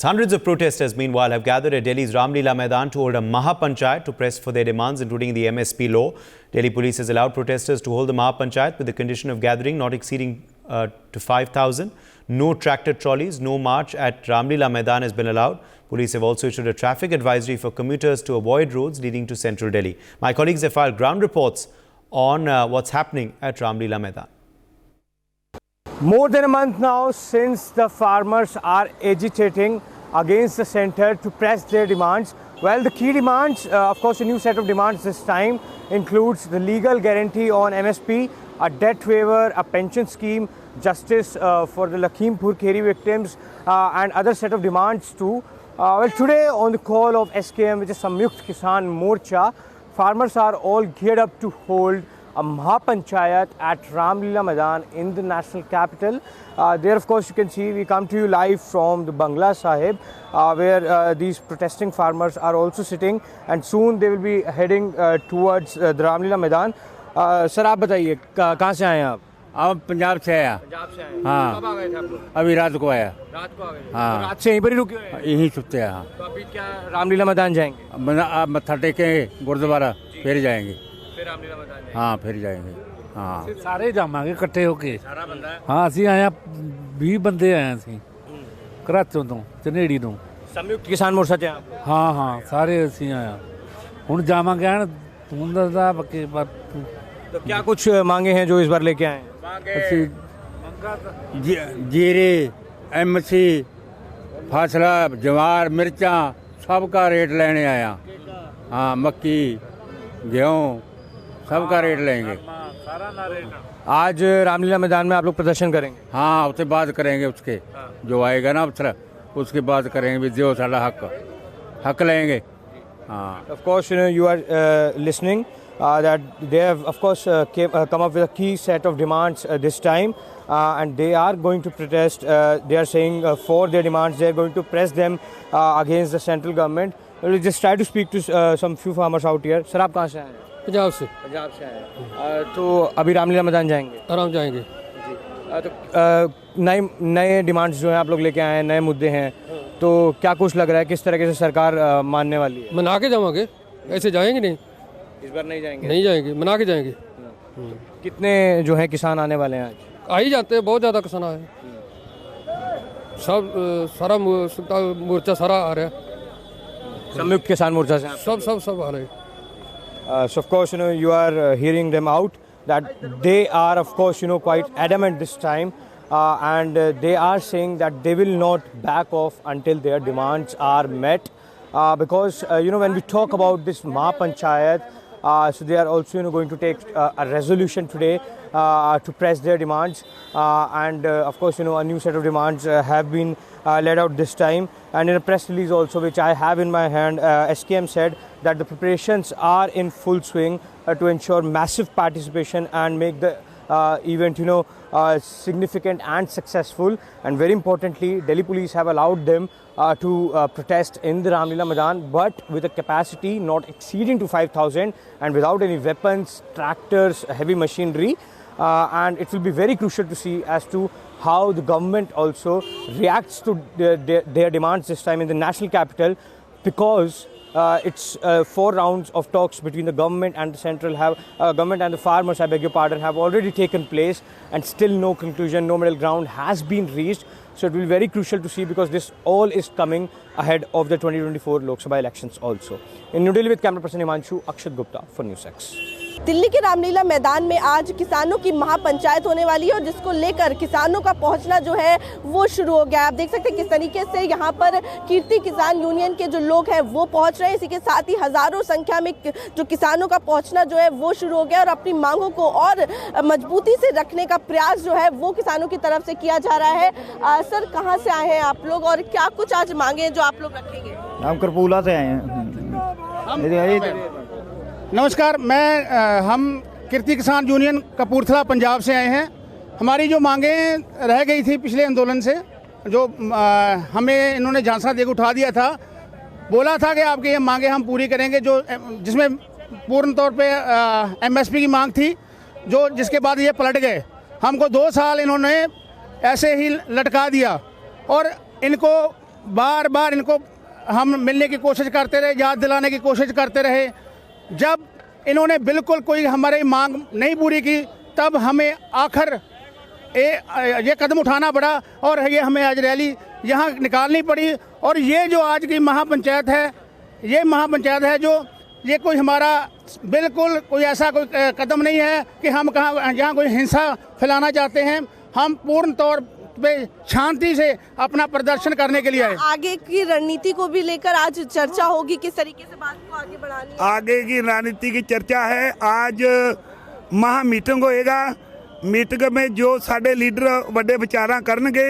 Hundreds of protesters, meanwhile, have gathered at Delhi's Ramlila Maidan to hold a Mahapanchayat to press for their demands, including the MSP law. Delhi police has allowed protesters to hold the Mahapanchayat with the condition of gathering not exceeding to 5,000. No tractor trolleys, no march at Ramlila Maidan has been allowed. Police have also issued a traffic advisory for commuters to avoid roads leading to central Delhi. My colleagues have filed ground reports on what's happening at Ramlila Maidan. More than a month now since the farmers are agitating against the centre to press their demands. Well, the key demands, of course, a new set of demands this time includes the legal guarantee on MSP, a debt waiver, a pension scheme, justice for the Lakhimpur Kheri victims, and other set of demands too. Well, today on the call of SKM, which is Samyukt Kisan Morcha, farmers are all geared up to hold a Mahapanchayat at Ramlila Maidan in the national capital. There, of course, you can see we come to you live from the Bangla Sahib, where these protesting farmers are also sitting, and soon they will be heading towards the Ramlila Maidan. Sir, आप बताइए कहाँ से आए हैं आप? अब पंजाब से आया। पंजाब से आए। हाँ। कब आ गए थे आप लोग? अभी रात को आया। रात को आ गए। हाँ। तो रात से यहीं पर ही रुके हुए हैं? यहीं छुपते हैं। हाँ। तो अभी क्या रामलीला मैदान जाएंगे? अब मत्था टेकेंगे गुरुद्वारा, फिर जाएंगे। फिर रामलीला मैदान जाएंगे। हाँ, फिर जाएंगे। हाँ। ਸਾਰੇ ਜਾਵਾਂਗੇ ਇਕੱਠੇ ਹੋ ਕੇ। सारा बंदा है। ਹਾਂ ਅਸੀਂ ਆਏ ਆ 20 ਬੰਦੇ ਆਏ ਅਸੀਂ ਕਰਾਚੋਂ ਤੋਂ ਚਨੇੜੀ ਤੋਂ। संयुक्त किसान मोर्चा से आप? ਹਾਂ ਹਾਂ ਸਾਰੇ ਅਸੀਂ ਆਏ ਆ ਹੁਣ ਜਾਵਾਂਗੇ ਐਨ ਤੂੰ ਦੱਸਦਾ ਬੱਕੇ ਪਰ तो क्या कुछ मांगे हैं जो इस बार लेके आए हैं? ਅਸੀਂ जीरे, एमसी, फासला, जवार, मिर्चा, सबका रेट लेने आया। हाँ, मक्की, गेहूँ, सबका रेट लेंगे। आज रामलीला मैदान में आप लोग प्रदर्शन करेंगे? हाँ, उससे बात करेंगे उसके जो आएगा ना अफसर, उसके बात करेंगे भी जो सारा हक लेंगे। हाँ। Of course, you are listening that they have, of course, come up with a key set of demands this time, and they are going to protest. They are saying for their demands, they are going to press them against the central government. We'll just try to speak to some few farmers out here. Sir, आप कहाँ से आए हैं? पंजाब से पंजाब से आए हैं। तो अभी रामलीला मैदान जाएंगे? आराम जाएंगे। तो नए डिमांड्स जो हैं आप लोग लेके आए हैं, नए मुद्दे हैं, तो क्या कुछ लग रहा है किस तरीके से सरकार मानने वाली है? मना के जावांगे, ऐसे जाएंगे नहीं। इस बार नहीं जाएंगे? नहीं जाएंगे, मना के जाएंगे। कितने जो हैं किसान आने वाले हैं आज? आ ही जाते हैं, बहुत ज़्यादा किसान आए सब। सारा मोर्चा सारा आ रहा है, संयुक्त किसान मोर्चा से? सब आ रहे हैं। So of course, you are hearing them out that they are, of course, quite adamant this time, and they are saying that they will not back off until their demands are met, because when we talk about this Mahapanchayat, so they are also going to take a resolution today to press their demands, and of course, a new set of demands have been laid out this time. And in a press release also, which I have in my hand, SKM said that the preparations are in full swing to ensure massive participation and make the event significant and successful. And very importantly, Delhi police have allowed them to protest in the Ramlila Maidan, but with a capacity not exceeding to 5,000 and without any weapons, tractors, heavy machinery. And it will be very crucial to see as to how the government also reacts to their demands this time in the national capital, because it's 4 rounds of talks between the government and the central government and the farmers, I beg your pardon, have already taken place, and still no conclusion, no middle ground has been reached. So it will be very crucial to see, because this all is coming ahead of the 2024 Lok Sabha elections also. In New Delhi with camera person Himanshu, Akshat Gupta for NewsX. Delhi के रामलीला मैदान में आज किसानों की महापंचायत होने वाली है, और जिसको लेकर किसानों का पहुंचना जो है वो शुरू हो गया है। आप देख सकते हैं किस तरीके से यहाँ पर कीर्ति किसान यूनियन के जो लोग हैं वो पहुंच रहे हैं। इसी के साथ ही हजारों संख्या में जो किसानों का पहुंचना जो है वो शुरू हो गया, और अपनी मांगों को और मजबूती से रखने का प्रयास जो है वो किसानों की तरफ से किया जा रहा है। सर, कहाँ से आए हैं आप लोग और क्या कुछ आज मांगे जो आप लोग रखेंगे? हम करपूला से आए हैं। नमस्कार, हम कीर्ति किसान यूनियन कपूरथला पंजाब से आए हैं। हमारी जो मांगें रह गई थी पिछले आंदोलन से, जो हमें इन्होंने झांसा देकर उठा दिया था, बोला था कि आपकी ये मांगें हम पूरी करेंगे, जो जिसमें पूर्ण तौर पे एमएसपी की मांग थी, जो जिसके बाद ये पलट गए। हमको 2 साल इन्होंने ऐसे ही लटका दिया, और इनको बार बार इनको हम मिलने की कोशिश करते रहे, याद दिलाने की कोशिश करते रहे। जब इन्होंने बिल्कुल कोई हमारी मांग नहीं पूरी की, तब हमें आखिर ये कदम उठाना पड़ा और ये हमें आज रैली यहाँ निकालनी पड़ी। और ये जो आज की महापंचायत है, ये महापंचायत है जो ये कोई हमारा बिल्कुल कोई ऐसा कोई कदम नहीं है कि हम कहाँ यहाँ कोई हिंसा फैलाना चाहते हैं। हम पूर्ण तौर पे शांति से अपना प्रदर्शन करने के लिए आए। आगे की रणनीति को भी लेकर आज चर्चा होगी, किस तरीके से बात को आगे बढ़ानी है। आगे की रणनीति की चर्चा है। आज महा मीटिंग होएगा। मीटिंग में जो साडे लीडर वड्डे विचारां करनगे,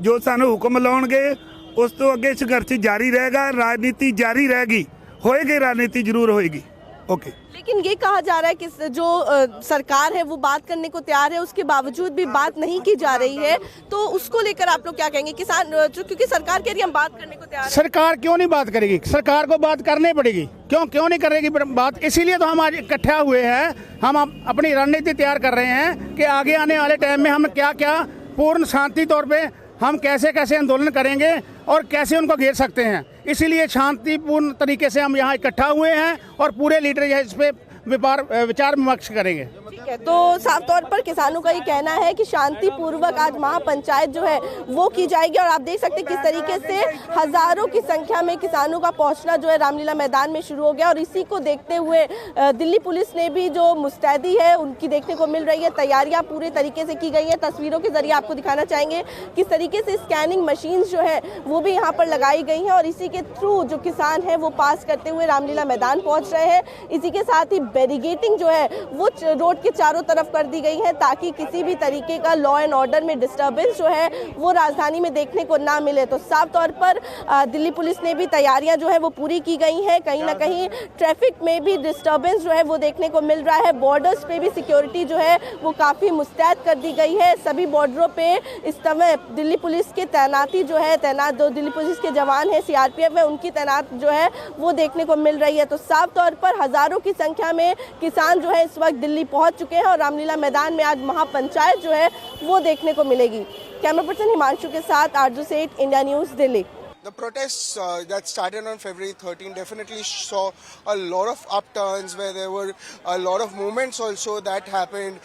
जो सानू हुक्म लाउणगे, उस तो अगे संघर्ष जारी रहेगा, राजनीति जारी रहेगी, होएगी राजनीति जरूर होएगी। ओके। लेकिन ये कहा जा रहा है कि जो सरकार है वो बात करने को तैयार है, उसके बावजूद भी बात नहीं की जा रही है, तो उसको लेकर आप लोग क्या कहेंगे? किसान क्योंकि सरकार कह रही है हम बात करने को तैयार हैं। सरकार क्यों नहीं बात करेगी? सरकार को बात करनी पड़ेगी। क्यों नहीं करेगी बात? इसीलिए तो हम आज इकट्ठा हुए हैं। हम अपनी रणनीति तैयार कर रहे हैं कि आगे आने वाले टाइम में हम क्या क्या पूर्ण शांति तौर पे हम कैसे कैसे आंदोलन करेंगे और कैसे उनको घेर सकते हैं। इसीलिए शांतिपूर्ण तरीके से हम यहाँ इकट्ठा हुए हैं और पूरे लीडर इस पे विचार विमर्श करेंगे। ठीक है, तो साफ तौर पर किसानों का ये कहना है कि शांतिपूर्वक आज महापंचायत जो है वो की जाएगी। और आप देख सकते हैं किस तरीके से हजारों की संख्या में किसानों का पहुंचना जो है रामलीला मैदान में शुरू हो गया। और इसी को देखते हुए दिल्ली पुलिस ने भी जो मुस्तैदी है उनकी देखने को मिल रही है। तैयारियां पूरे तरीके से की गई हैं। तस्वीरों के जरिए आपको दिखाना चाहेंगे किस तरीके से स्कैनिंग मशीन जो है वो भी यहाँ पर लगाई गई हैं और इसी के थ्रू जो किसान है वो पास करते हुए रामलीला मैदान पहुंच रहे हैं। इसी के साथ ही बैरिगेटिंग जो है वो रोड के चारों तरफ कर दी गई है ताकि किसी भी तरीके का लॉ एंड ऑर्डर में डिस्टर्बेंस जो है वो राजधानी में देखने को ना मिले। तो साफ तौर पर दिल्ली पुलिस ने भी तैयारियां जो है वो पूरी की गई हैं। कहीं ना कहीं ट्रैफिक में भी डिस्टर्बेंस जो है वो देखने को मिल रहा है। बॉर्डर्स पे भी सिक्योरिटी जो है वो काफ़ी मुस्तैद कर दी गई है। सभी बॉर्डरों पे इस समय दिल्ली पुलिस की तैनाती जो है जो दिल्ली पुलिस के जवान है CRPF है उनकी तैनात जो है वो देखने को मिल रही है। तो साफ तौर पर हजारों की संख्या में किसान जो है इस वक्त दिल्ली पहुंच चुके हैं और रामलीला मैदान में आज महापंचायत जो है वो देखने को मिलेगी। कैमरा पर्सन हिमांशु के साथ आरजू सेठ, India news, Delhi. The protests that started on February 13 definitely saw a lot of upturns where there were a lot of movements also that happened,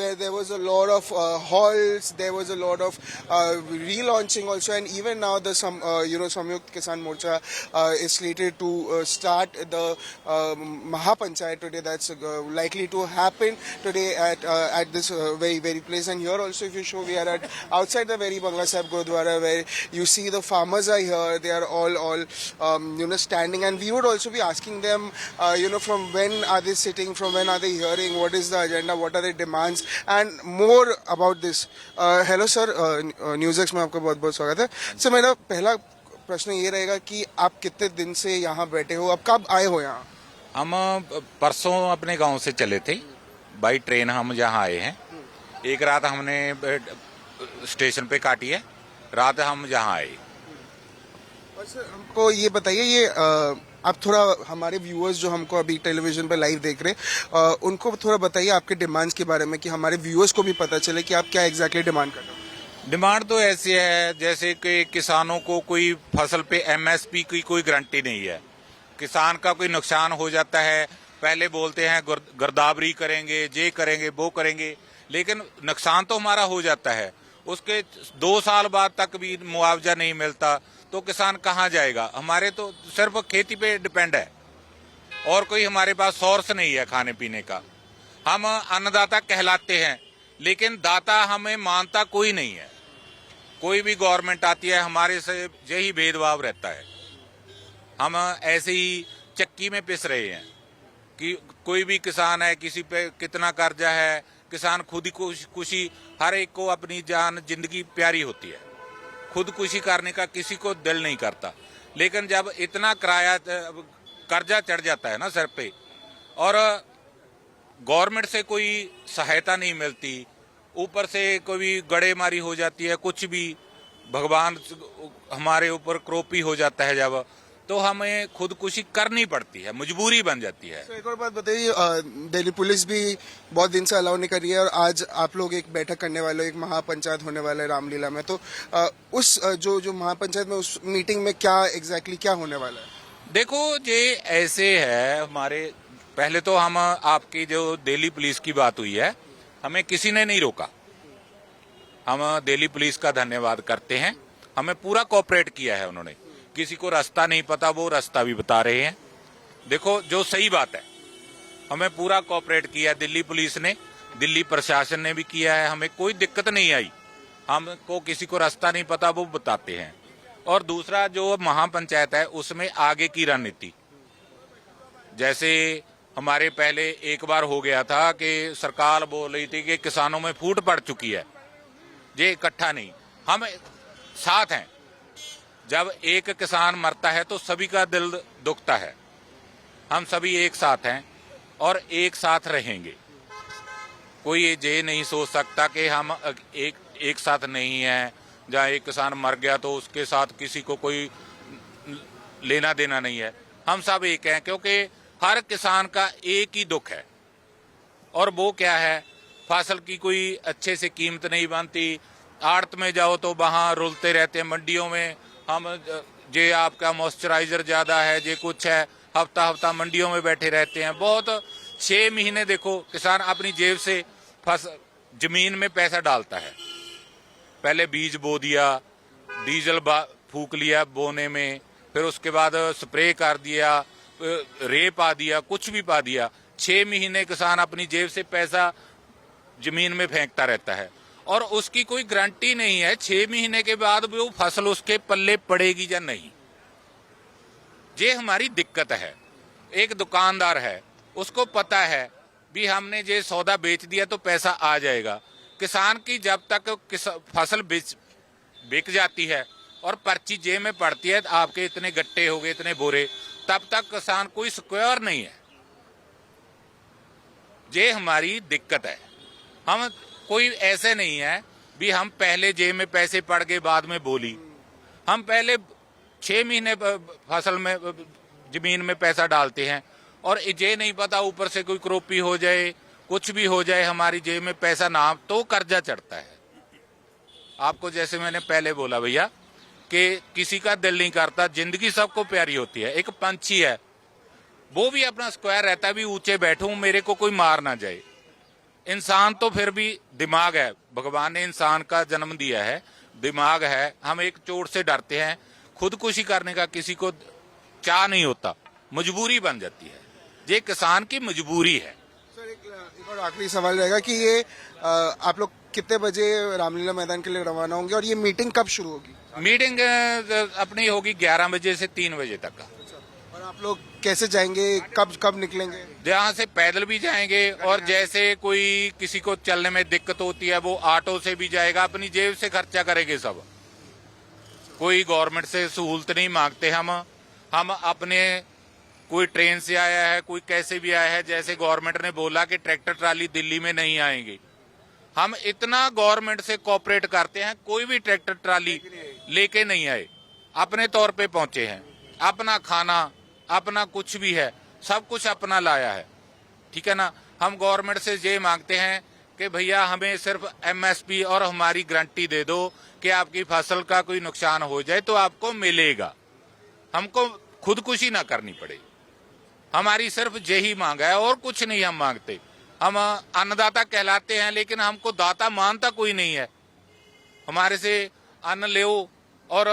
where there was a lot of halts, there was a lot of relaunching also, and even now the Samyukt Kisan Morcha is slated to start the Mahapanchayat today. That's likely to happen today at this very place. And here also, if you show, we are at outside the very Bangla Sahib Gurudwara, where you see the farmers are here. They are all standing, and we would also be asking them from when are they sitting, from when are they hearing, what is the agenda, what are their demands, and more about this. Hello sir, NewsX में आपका बहुत बहुत स्वागत है। Sir मेरा पहला प्रश्न ये रहेगा कि आप कितने दिन से यहाँ बैठे हो, आप कब आए हो यहाँ? हम परसों अपने गांव से चले थे, बाई ट्रेन हम यहाँ आए हैं। एक रात हमने स्टेशन पे काटी है, रात हम यहाँ आए। और सर हमको ये बताइए, ये आप थोड़ा हमारे व्यूअर्स जो हमको अभी टेलीविजन पे लाइव देख रहे हैं उनको थोड़ा बताइए आपके डिमांड्स के बारे में कि हमारे व्यूअर्स को भी पता चले कि आप क्या एग्जैक्टली डिमांड कर रहे हो। डिमांड तो ऐसी है जैसे कि किसानों को कोई फसल पे MSP की कोई गारंटी नहीं है। किसान का कोई नुकसान हो जाता है, पहले बोलते हैं गिरदावरी करेंगे, ये करेंगे, वो करेंगे, लेकिन नुकसान तो हमारा हो जाता है। उसके 2 साल बाद तक भी मुआवजा नहीं मिलता तो किसान कहाँ जाएगा? हमारे तो सिर्फ खेती पे डिपेंड है और कोई हमारे पास सोर्स नहीं है खाने पीने का। हम अन्नदाता कहलाते हैं लेकिन दाता हमें मानता कोई नहीं है। कोई भी गवर्नमेंट आती है हमारे से यही भेदभाव रहता है। हम ऐसे ही चक्की में पिस रहे हैं कि कोई भी किसान है, किसी पे कितना कर्जा है, किसान खुदकुशी, हर एक को अपनी जान जिंदगी प्यारी होती है, खुदकुशी करने का किसी को दिल नहीं करता। लेकिन जब इतना कर्जा चढ़ जाता है ना सर पे और गवर्नमेंट से कोई सहायता नहीं मिलती, ऊपर से कोई गड़ेमारी हो जाती है, कुछ भी भगवान हमारे ऊपर क्रोपी हो जाता है जब, तो हमें खुदकुशी करनी पड़ती है, मजबूरी बन जाती है। तो एक और बात बताइए, दिल्ली पुलिस भी बहुत दिन से अलाउ नहीं कर रही है और आज आप लोग एक बैठक करने वाले हो, एक महापंचायत होने वाला है रामलीला में, तो उस जो महापंचायत में उस मीटिंग में क्या एग्जैक्टली क्या होने वाला है? देखो ये ऐसे है, हमारे पहले तो हम आपकी जो दिल्ली पुलिस की बात हुई है, हमें किसी ने नहीं रोका। हम दिल्ली पुलिस का धन्यवाद करते हैं, हमें पूरा कोऑपरेट किया है उन्होंने। किसी को रास्ता नहीं पता, वो रास्ता भी बता रहे हैं। देखो जो सही बात है, हमें पूरा कोऑपरेट किया दिल्ली पुलिस ने, दिल्ली प्रशासन ने भी किया है, हमें कोई दिक्कत नहीं आई। हमको किसी को रास्ता नहीं पता, वो बताते हैं। और दूसरा जो महापंचायत है उसमें आगे की रणनीति, जैसे हमारे पहले एक बार हो गया था कि सरकार बोल रही थी कि किसानों में फूट पड़ चुकी है, ये इकट्ठा नहीं, हम साथ हैं। जब एक किसान मरता है तो सभी का दिल दुखता है, हम सभी एक साथ हैं और एक साथ रहेंगे। कोई ये नहीं सोच सकता कि हम एक साथ नहीं हैं, जहाँ एक किसान मर गया तो उसके साथ किसी को कोई लेना देना नहीं है। हम सब एक हैं, क्योंकि हर किसान का एक ही दुख है, और वो क्या है, फसल की कोई अच्छे से कीमत नहीं बनती। आड़त में जाओ तो वहाँ रुलते रहते हैं, मंडियों में हम जे आपका मॉइस्चराइजर ज्यादा है, जे कुछ है, हफ्ता हफ्ता मंडियों में बैठे रहते हैं। बहुत 6 महीने देखो किसान अपनी जेब से जमीन में पैसा डालता है। पहले बीज बो दिया, डीजल फूक लिया बोने में, फिर उसके बाद स्प्रे कर दिया, रे पा दिया, कुछ भी पा दिया। 6 महीने किसान अपनी जेब से पैसा जमीन में फेंकता रहता है, और उसकी कोई गारंटी नहीं है 6 महीने के बाद भी वो फसल उसके पल्ले पड़ेगी या नहीं। ये हमारी दिक्कत है। एक दुकानदार है, उसको पता है भी हमने ये सौदा बेच दिया तो पैसा आ जाएगा। किसान की जब तक फसल बिक जाती है और पर्ची जेब में पड़ती है, आपके इतने गट्टे हो गए, इतने बोरे, तब तक किसान कोई सिक्योर नहीं है। ये हमारी दिक्कत है। हम कोई ऐसे नहीं है भी हम पहले जेब में पैसे पड़ गए बाद में बोली। हम पहले 6 महीने फसल में जमीन में पैसा डालते हैं, और ये नहीं पता ऊपर से कोई क्रोपी हो जाए, कुछ भी हो जाए, हमारी जेब में पैसा ना तो कर्जा चढ़ता है। आपको जैसे मैंने पहले बोला भैया कि किसी का दिल नहीं करता, जिंदगी सबको प्यारी होती है। एक पंछी है, वो भी अपना स्क्वायर रहता है, भी ऊंचे बैठूं मेरे को कोई मार ना जाए। इंसान तो फिर भी दिमाग है, भगवान ने इंसान का जन्म दिया है, दिमाग है। हम एक चोट से डरते हैं, खुदकुशी करने का किसी को चाह नहीं होता, मजबूरी बन जाती है। ये किसान की मजबूरी है। सर एक और आखिरी सवाल रहेगा कि ये आप लोग कितने बजे रामलीला मैदान के लिए रवाना होंगे और ये मीटिंग कब शुरू होगी? मीटिंग अपनी होगी 11 बजे से 3 बजे तक। और आप लोग कैसे जाएंगे, कब निकलेंगे? यहाँ से पैदल भी जाएंगे, और जैसे कोई किसी को चलने में दिक्कत होती है वो ऑटो से भी जाएगा, अपनी जेब से खर्चा करेंगे सब। कोई गवर्नमेंट से सहूलत नहीं मांगते हम अपने, कोई ट्रेन से आया है, कोई कैसे भी आया है। जैसे गवर्नमेंट ने बोला कि ट्रैक्टर ट्राली दिल्ली में नहीं आएंगे, हम इतना गवर्नमेंट से कोऑपरेट करते हैं, कोई भी ट्रैक्टर ट्राली लेके नहीं आए, अपने तौर पे पहुंचे हैं। अपना खाना, अपना कुछ भी है, सब कुछ अपना लाया है, ठीक है ना। हम गवर्नमेंट से ये मांगते हैं कि भैया हमें सिर्फ MSP और हमारी गारंटी दे दो कि आपकी फसल का कोई नुकसान हो जाए तो आपको मिलेगा, हमको खुदकुशी ना करनी पड़े। हमारी सिर्फ यही मांग है, और कुछ नहीं हम मांगते। हम अन्नदाता कहलाते हैं, लेकिन हमको दाता मानता कोई नहीं है। हमारे से अन्न लो और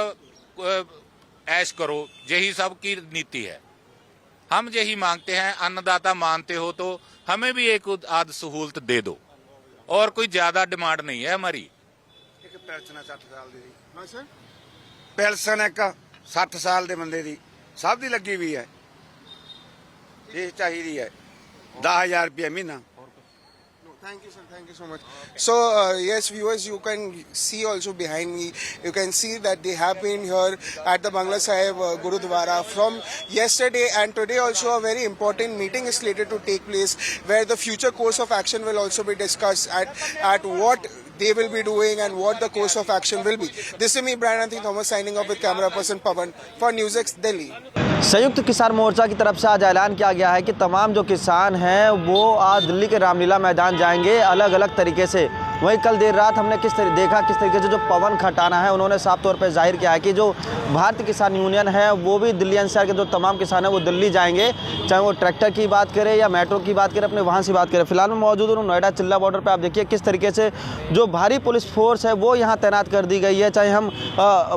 ऐश करो, यही सब की नीति है। हम यही मांगते हैं, अन्नदाता मानते हो तो हमें भी एक आध सहूलत दे दो, और कोई ज्यादा डिमांड नहीं है हमारी। पेंशन 60 साल दी। हाँ सर, पेंशन एक 60 साल ਦੇ ਬੰਦੇ ਦੀ ਸਭ ਦੀ ਲੱਗੀ ਵੀ ਹੈ, ਇਹ ਚਾਹੀਦੀ ਹੈ 10,000 ਰੁਪਏ ਮਹੀਨਾ। Thank you, sir. Thank you so much. So, yes, viewers, you can see also behind me. You can see that they have been here at the Bangla Sahib Gurudwara from yesterday, and today also a very important meeting is slated to take place, where the future course of action will also be discussed at what they will be doing and what the course of action will be. This is me, Brian Anthony Thomas, signing off with camera person Pavan for NewsX Delhi. संयुक्त किसान मोर्चा की तरफ से आज ऐलान किया गया है कि तमाम जो किसान हैं वो आज दिल्ली के रामलीला मैदान जाएंगे अलग अलग तरीके से। वहीं कल देर रात हमने देखा किस तरीके से जो पवन खटाना है उन्होंने साफ तौर पर जाहिर किया है कि जो भारतीय किसान यूनियन है वो भी दिल्ली एनसीआर के जो तमाम किसान हैं वो दिल्ली जाएंगे, चाहे वो ट्रैक्टर की बात करें या मेट्रो की बात करें, अपने वाहन से बात करें। फिलहाल मैं मौजूद हूँ नोएडा चिल्ला बॉर्डर पर। आप देखिए किस तरीके से जो भारी पुलिस फोर्स है वो यहाँ तैनात कर दी गई है, चाहे हम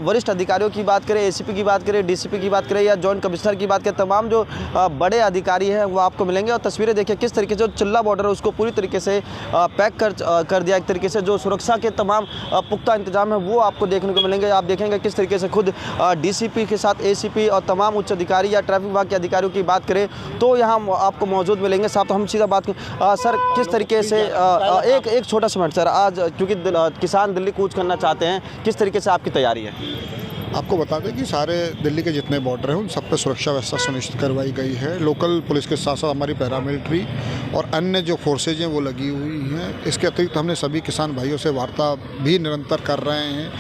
वरिष्ठ अधिकारियों की बात करें, एसीपी की बात करें, डीसीपी की बात करें या जॉइंट कमिश्नर की बात करें, तमाम जो बड़े अधिकारी हैं वो आपको मिलेंगे। और तस्वीरें देखिए किस तरीके से जो चिल्ला बॉर्डर है उसको पूरी तरीके से पैक कर दिया, एक तरीके से जो सुरक्षा के तमाम पुख्ता इंतजाम है वो आपको देखने को मिलेंगे। आप देखेंगे किस तरीके से खुद डीसीपी के साथ एसीपी और तमाम उच्च अधिकारी या ट्रैफिक विभाग के अधिकारियों की बात करें तो यहाँ आपको मौजूद मिलेंगे। साथ तो हम सीधा बात करें सर, किस तरीके से एक छोटा सा मिनट सर, आज क्योंकि किसान दिल्ली कूच करना चाहते हैं, किस तरीके से आपकी तैयारी है? आपको बता दें कि सारे दिल्ली के जितने बॉर्डर हैं उन सब पर सुरक्षा व्यवस्था सुनिश्चित करवाई गई है। लोकल पुलिस के साथ साथ हमारी पैरामिलिट्री और अन्य जो फोर्सेज हैं वो लगी हुई हैं। इसके अतिरिक्त हमने सभी किसान भाइयों से वार्ता भी निरंतर कर रहे हैं,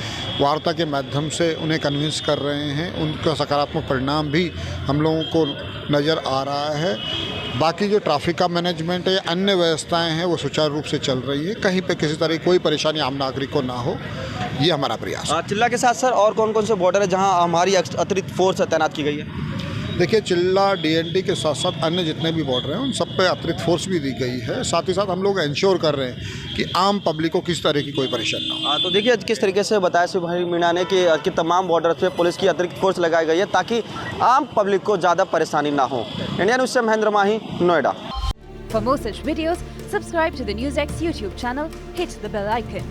वार्ता के माध्यम से उन्हें कन्विंस कर रहे हैं, उनका सकारात्मक परिणाम भी हम लोगों को नज़र आ रहा है। बाकी जो ट्रैफिक का मैनेजमेंट है, अन्य व्यवस्थाएं हैं वो सुचारू रूप से चल रही है। कहीं पे किसी तरह कोई परेशानी आम नागरिक को ना हो, ये हमारा प्रयास है। चिल्ला के साथ सर और कौन कौन से बॉर्डर है जहां हमारी अतिरिक्त फोर्स तैनात की गई है? देखिए, चिल्ला डीएनडी के साथ साथ अन्य जितने भी बॉर्डर हैं उन सब पे अतिरिक्त फोर्स भी दी गई है। साथ ही साथ हम लोग इंश्योर कर रहे हैं कि आम पब्लिक को किस तरह की कोई परेशानी ना हो। तो देखिए किस तरीके से बताया श्री भाई मीणा ने कि तमाम बॉर्डर पे पुलिस की अतिरिक्त फोर्स लगाई गई है ताकि आम पब्लिक को ज़्यादा परेशानी ना हो। इंडिया न्यूज़ से महेंद्र माही, Noida. For more such videos, subscribe to the NewsX YouTube channel, hit the bell icon.